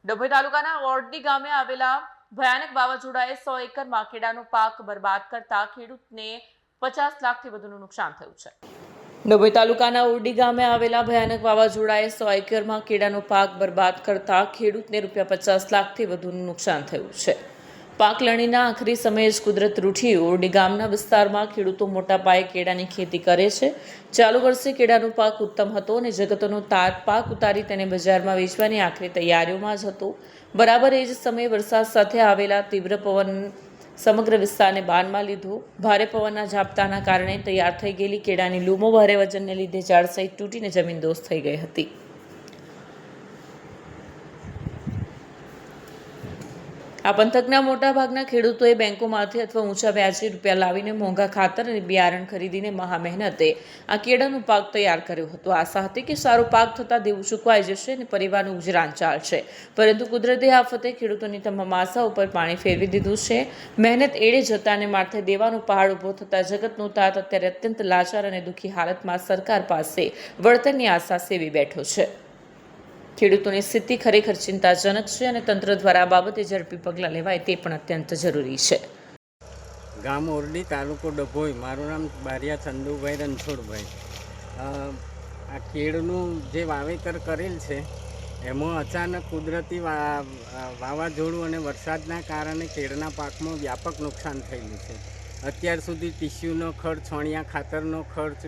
ડભોઈ તાલુકાના ઓરડી ગામે આવેલા ભયાનક વાવાઝોડાએ 100 એકરમાં કેળાનો પાક બરબાદ કરતા ખેડૂતને 50 લાખથી વધુનું નુકસાન થયું છે। ડભોઈ તાલુકાના ઓરડી ગામે આવેલા ભયાનક વાવાઝોડાએ 100 એકરમાં કેળાનો પાક બરબાદ કરતા ખેડૂતને ₹50 લાખથી વધુનું નુકસાન થયું છે। પાક લણણીના આખરી સમયે જ કુદરત રૂઠી ઓરડી ગામના વિસ્તારમાં ખેડૂતો મોટા પાયે કેળાની ખેતી કરે છે। ચાલુ વર્ષે કેળાનો પાક ઉત્તમ હતો અને જગતનો તાત પાક ઉતારી તેને બજારમાં વેચવાની આખરી તૈયારીઓમાં જ હતો। બરાબર એ જ સમયે વરસાદ સાથે આવેલા તીવ્ર પવન સમગ્ર વિસ્તારને બાનમાં લીધો। ભારે પવનના ઝાપટાના કારણે તૈયાર થઈ ગયેલી કેળાની લૂમો ભારે વજનને લીધે ઝાડ સહિત તૂટીને જમીનદોસ્ત થઈ ગઈ હતી। આ પંથકના મોટાભાગના ખેડૂતોએ બેંકોમાંથી અથવા ઊંચા વ્યાજે રૂપિયા લાવીને મોંઘા ખાતર અને બિયારણ ખરીદીને મહા મહેનતે આ કેળાનો પાક તૈયાર કર્યો હતો। આશા હતી કે સારો પાક થતાં દેવું ચૂકવાઈ જશે અને પરિવારનું ગુજરાન ચાલશે, પરંતુ કુદરતી આફતે ખેડૂતોની તમામ આશા ઉપર પાણી ફેરવી દીધું છે। મહેનત એળે જતાને માથે દેવાનો પહાડ ઊભો થતાં જગતનો તાત અત્યારે અત્યંત લાચાર અને દુઃખી હાલતમાં સરકાર પાસે વળતરની આશા સેવી બેઠો છે। ખેડૂતોની સ્થિતિ ખરેખર ચિંતાજનક છે અને તંત્ર દ્વારા આ બાબતે ઝડપી પગલાં લેવાય તે પણ અત્યંત જરૂરી છે। ગામ ઓરડી, તાલુકો ડભોઈ। મારું નામ બારિયા ચંદુભાઈ રણછોડભાઈ। આ કેળનું જે વાવેતર કરેલ છે એમાં અચાનક કુદરતી વાવાઝોડું અને વરસાદના કારણે કેળના પાકમાં વ્યાપક નુકસાન થયેલું છે। અત્યાર સુધી ટીસ્યુનો ખર્ચ, છોણિયા ખાતરનો ખર્ચ,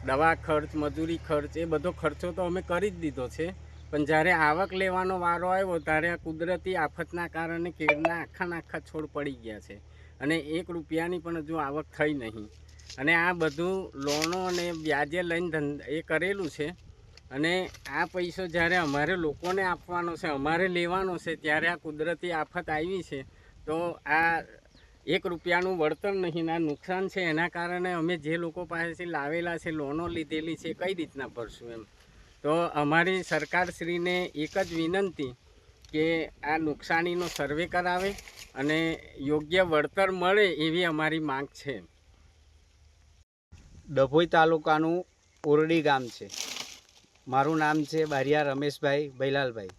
દવા ખર્ચ, મજૂરી ખર્ચ એ બધો ખર્ચો તો અમે કરી જ દીધો છે, પણ જ્યારે આવક લેવાનો વારો આવ્યો ત્યારે આ કુદરતી આફતના કારણે કેળના આખા છોડ પડી ગયા છે અને ₹1 પણ હજુ આવક થઈ નહીં। અને આ બધું લોનો અને વ્યાજે લઈને એ કરેલું છે અને આ પૈસો જ્યારે અમારે લોકોને આપવાનો છે, અમારે લેવાનો છે, ત્યારે આ કુદરતી આફત આવી છે તો આ ₹1નું વળતર નહીં, આ નુકસાન છે। એના કારણે અમે જે લોકો પાસેથી લાવેલા છે, લોનો લીધેલી છે, કઈ રીતના ભરશું એમ। તો અમારી સરકારશ્રીને એક જ વિનંતી કે આ નુકસાનીનો સર્વે કરાવે અને યોગ્ય વળતર મળે એવી અમારી માંગ છે। ડભોઈ તાલુકાનું ઓરડી ગામ છે। મારું નામ છે બારિયા રમેશભાઈ ભૈલાલભાઈ।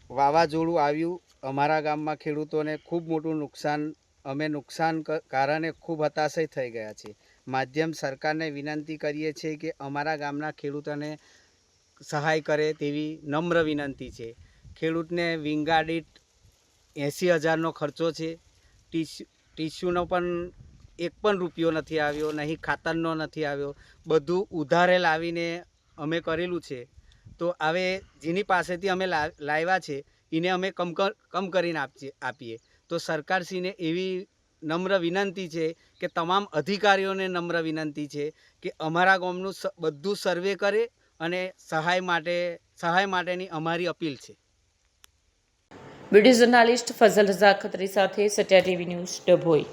વાવાઝોડું આવ્યું, અમારા ગામમાં ખેડૂતોને ખૂબ મોટું નુકસાન, અમે નુકસાન કારણે ખૂબ હતાશ થઈ ગયા છે। માધ્યમ સરકારને વિનંતી કરીએ છીએ કે અમારા ગામના ખેડૂતોને સહાય કરે તેવી નમ્ર વિનંતી છે। ખેડૂતને વીંગા દીઠ 80,000નો ખર્ચો છે। ટીસ્યુનો પણ એક પણ રૂપિયો નથી આવ્યો, નહીં ખાતરનો નથી આવ્યો, બધું ઉધારે લાવીને અમે કરેલું છે। તો હવે જેની પાસેથી અમે લાવ્યા છે એને અમે કમ કરીને આપીએ। તો સરકારશ્રીને એવી નમ્ર વિનંતી છે કે તમામ અધિકારીઓને નમ્ર વિનંતી છે કે અમારા ગામનું બધું સર્વે કરે અને સહાય માટેની અમારી અપીલ છે। વીડિયો જર્નાલિસ્ટ ફઝલ રઝા ખત્રી સાથે સત્યા ટીવી ન્યૂઝ ડભોઈ।